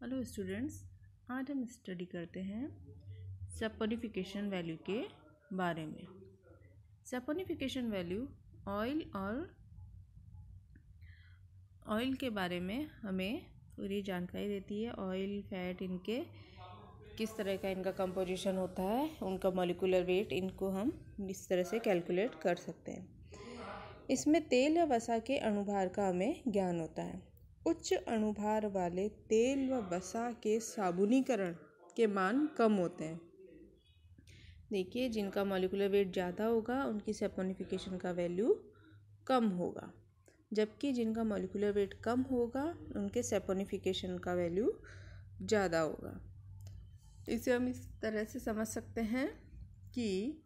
Hello students, आज हम study करते हैं सैपोनिफिकेशन वैल्यू के बारे में। सैपोनिफिकेशन वैल्यू ऑयल के बारे में हमें पूरी जानकारी देती है। ऑयल, फैट, इनके किस तरह का इनका कंपोजिशन होता है, उनका मॉलिक्यूलर वेट, इनको हम इस तरह से कैलकुलेट कर सकते हैं। इसमें तेल या वसा के अणुभार का हमें ज्ञान होता है। उच्च अणुभार वाले तेल व वसा के साबुनीकरण के मान कम होते हैं। देखिए, जिनका मॉलिक्यूलर वेट ज़्यादा होगा उनकी सैपोनिफिकेशन का वैल्यू कम होगा, जबकि जिनका मॉलिक्यूलर वेट कम होगा उनके सैपोनिफिकेशन का वैल्यू ज़्यादा होगा। इसे हम इस तरह से समझ सकते हैं कि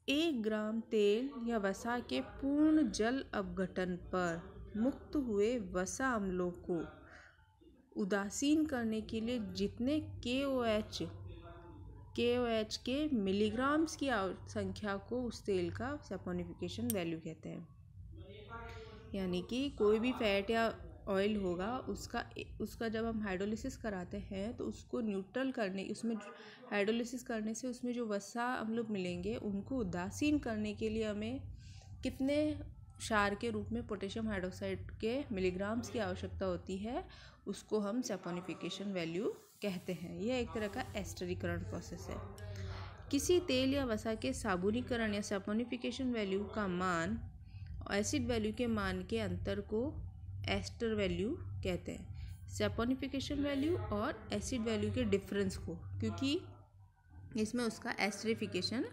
1 ग्राम तेल या वसा के पूर्ण जल अपघटन पर मुक्त हुए वसा अम्लों को उदासीन करने के लिए जितने KOH के मिलीग्राम्स की संख्या को उस तेल का सैपोनिफिकेशन वैल्यू कहते हैं। यानी कि कोई भी फैट या ऑयल होगा, उसका जब हम हाइड्रोलिसिस कराते हैं तो उसको न्यूट्रल करने, उसमें हाइड्रोलिसिस करने से उसमें जो वसा अम्ल मिलेंगे उनको उदासीन करने के लिए हमें कितने क्षार के रूप में पोटेशियम हाइड्रोक्साइड के मिलीग्राम्स की आवश्यकता होती है, उसको हम सैपोनिफिकेशन वैल्यू कहते हैं। यह एक तरह का एस्टरीकरण प्रोसेस है। किसी तेल या वसा के साबुनीकरण या सैपोनिफिकेशन वैल्यू का मान एसिड वैल्यू के मान के अंतर को एस्टर वैल्यू कहते हैं। सैपोनिफिकेशन वैल्यू और एसिड वैल्यू के डिफरेंस को, क्योंकि इसमें उसका एस्टरिफिकेशन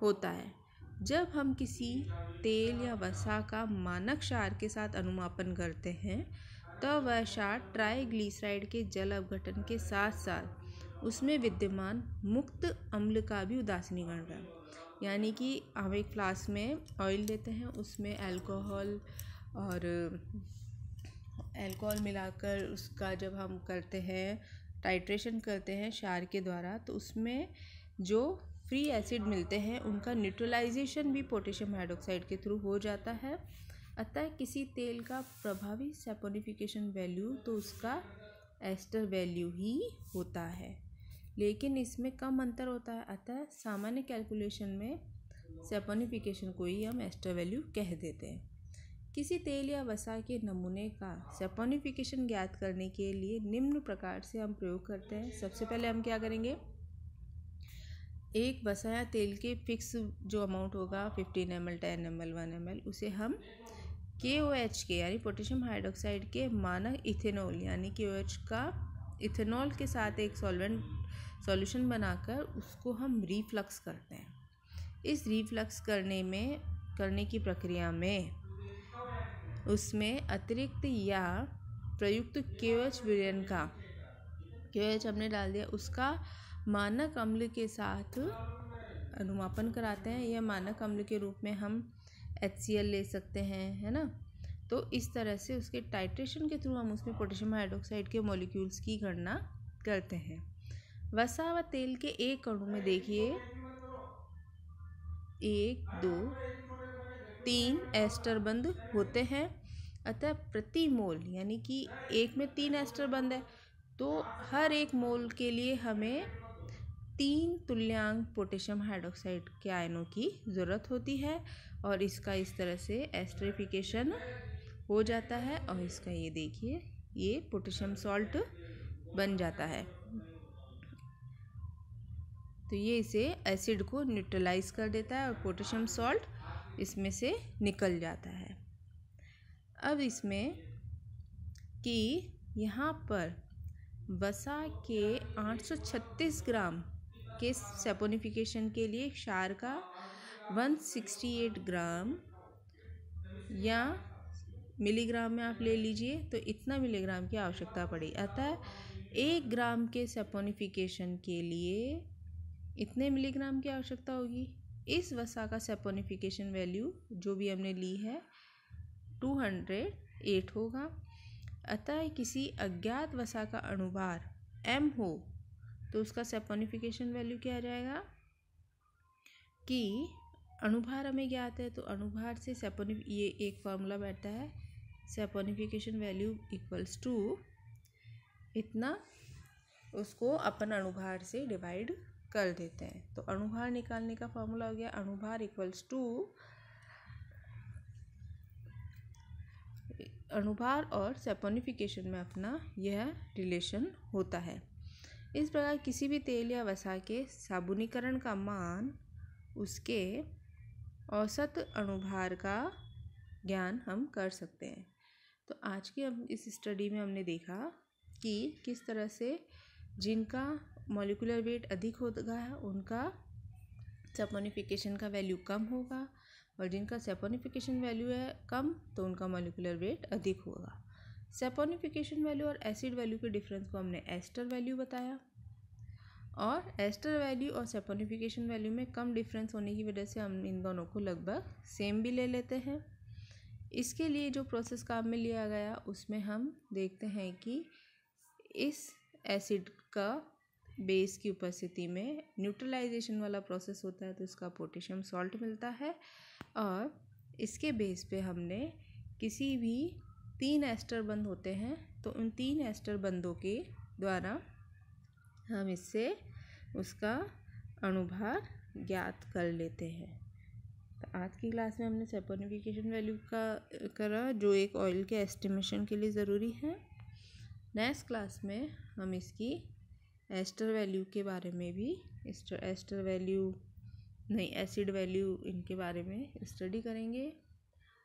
होता है। जब हम किसी तेल या वसा का मानक क्षार के साथ अनुमापन करते हैं तो वह क्षार ट्राइग्लिसराइड के जल अपघटन के साथ साथ उसमें विद्यमान मुक्त अम्ल का भी उदासीनीकरण करता है। यानी कि हम एक फ्लास्क में ऑयल लेते हैं, उसमें अल्कोहल मिलाकर उसका जब हम करते हैं, टाइट्रेशन करते हैं क्षार के द्वारा, तो उसमें जो फ्री एसिड मिलते हैं उनका न्यूट्रलाइजेशन भी पोटेशियम हाइड्रोक्साइड के थ्रू हो जाता है। अतः किसी तेल का प्रभावी सैपोनिफिकेशन वैल्यू तो उसका एस्टर वैल्यू ही होता है, लेकिन इसमें कम अंतर होता है। अतः सामान्य कैलकुलेशन में सैपोनिफिकेशन को ही हम एस्टर वैल्यू कह देते हैं। किसी तेल या वसा के नमूने का सैपोनिफिकेशन ज्ञात करने के लिए निम्न प्रकार से हम प्रयोग करते हैं। सबसे पहले हम क्या करेंगे, एक वसा या तेल के फिक्स जो अमाउंट होगा 15 ml, 10 ml, 1 ml, उसे हम KOH के यानी पोटेशियम हाइड्रोक्साइड के मानक इथेनॉल यानी KOH का इथेनॉल के साथ एक सॉल्यूशन बनाकर उसको हम रीफ्लक्स करते हैं। इस रीफ्लक्स करने की प्रक्रिया में उसमें अतिरिक्त या प्रयुक्त KOH विलयन का KOH हमने डाल दिया, उसका मानक अम्ल के साथ अनुमापन कराते हैं। यह मानक अम्ल के रूप में हम HCl ले सकते हैं, है ना। तो इस तरह से उसके टाइट्रेशन के थ्रू हम उसमें पोटेशियम हाइड्रोक्साइड के मॉलिक्यूल्स की गणना करते हैं। वसा व तेल के एक अणु में देखिए 1, 2, 3 एस्टर बंध होते हैं। अतः प्रति मोल यानी कि एक में 3 एस्टर बंध है, तो हर एक मोल के लिए हमें 3 तुल्यांक पोटेशियम हाइड्रोक्साइड के आयनों की ज़रूरत होती है, और इसका इस तरह से एस्टरिफिकेशन हो जाता है और इसका ये देखिए ये पोटेशियम सॉल्ट बन जाता है। तो ये इसे एसिड को न्यूट्रलाइज कर देता है और पोटेशियम सॉल्ट इसमें से निकल जाता है। अब इसमें कि यहाँ पर वसा के 836 ग्राम के सैपोनिफिकेशन के लिए क्षार का 168 ग्राम या मिलीग्राम में आप ले लीजिए, तो इतना मिलीग्राम की आवश्यकता पड़ी। अतः 1 ग्राम के सैपोनिफिकेशन के लिए इतने मिलीग्राम की आवश्यकता होगी। इस वसा का सैपोनिफिकेशन वैल्यू जो भी हमने ली है 208 होगा। अतः किसी अज्ञात वसा का अणुभार m हो तो उसका सैपोनिफिकेशन वैल्यू क्या आ जाएगा कि अणुभार हमें ज्ञात है, तो अणुभार से ये एक फॉर्मूला बैठता है, सैपोनिफिकेशन वैल्यू इक्वल्स टू इतना उसको अपन अणुभार से डिवाइड कर देते हैं। तो अणुभार निकालने का फॉर्मूला हो गया अणुभार इक्वल्स टू अणुभार और सैपोनिफिकेशन में अपना यह रिलेशन होता है। इस प्रकार किसी भी तेल या वसा के साबुनीकरण का मान उसके औसत अणुभार का ज्ञान हम कर सकते हैं। तो आज की इस स्टडी में हमने देखा कि किस तरह से जिनका मॉलिक्यूलर वेट अधिक होगा उनका सैपोनिफिकेशन का वैल्यू कम होगा, और जिनका सैपोनिफिकेशन वैल्यू है कम तो उनका मॉलिक्यूलर वेट अधिक होगा। सैपोनिफिकेशन वैल्यू और एसिड वैल्यू के डिफरेंस को हमने एस्टर वैल्यू बताया, और एस्टर वैल्यू और सैपोनिफिकेशन वैल्यू में कम डिफरेंस होने की वजह से हम इन दोनों को लगभग सेम भी ले लेते हैं। इसके लिए जो प्रोसेस काम में लिया गया उसमें हम देखते हैं कि इस एसिड का बेस की उपस्थिति में न्यूट्रलाइजेशन वाला प्रोसेस होता है, तो इसका पोटेशियम सॉल्ट मिलता है, और इसके बेस पे हमने किसी भी 3 एस्टर बंध होते हैं तो उन 3 एस्टर बंधों के द्वारा हम इससे उसका अणुभार ज्ञात कर लेते हैं। तो आज की क्लास में हमने सैपोनिफिकेशन वैल्यू का करा जो एक ऑयल के एस्टिमेशन के लिए ज़रूरी है। नेक्स्ट क्लास में हम इसकी एस्टर वैल्यू के बारे में भी एस्टर वैल्यू नहीं एसिड वैल्यू इनके बारे में स्टडी करेंगे।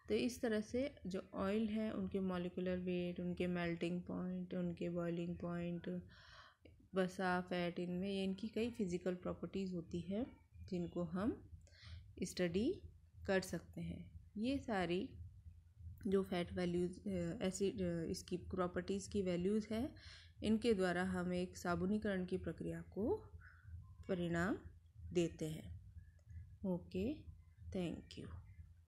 तो इस तरह से जो ऑयल है उनके मॉलिक्यूलर वेट, उनके मेल्टिंग पॉइंट, उनके बॉइलिंग पॉइंट, वसा, फैट, इनमें ये इनकी कई फिज़िकल प्रॉपर्टीज़ होती है जिनको हम स्टडी कर सकते हैं। ये सारी जो फैट वैल्यूज़ एसिड इसकी प्रॉपर्टीज़ की वैल्यूज़ हैं, इनके द्वारा हम एक साबुनीकरण की प्रक्रिया को परिणाम देते हैं। Okay, thank you.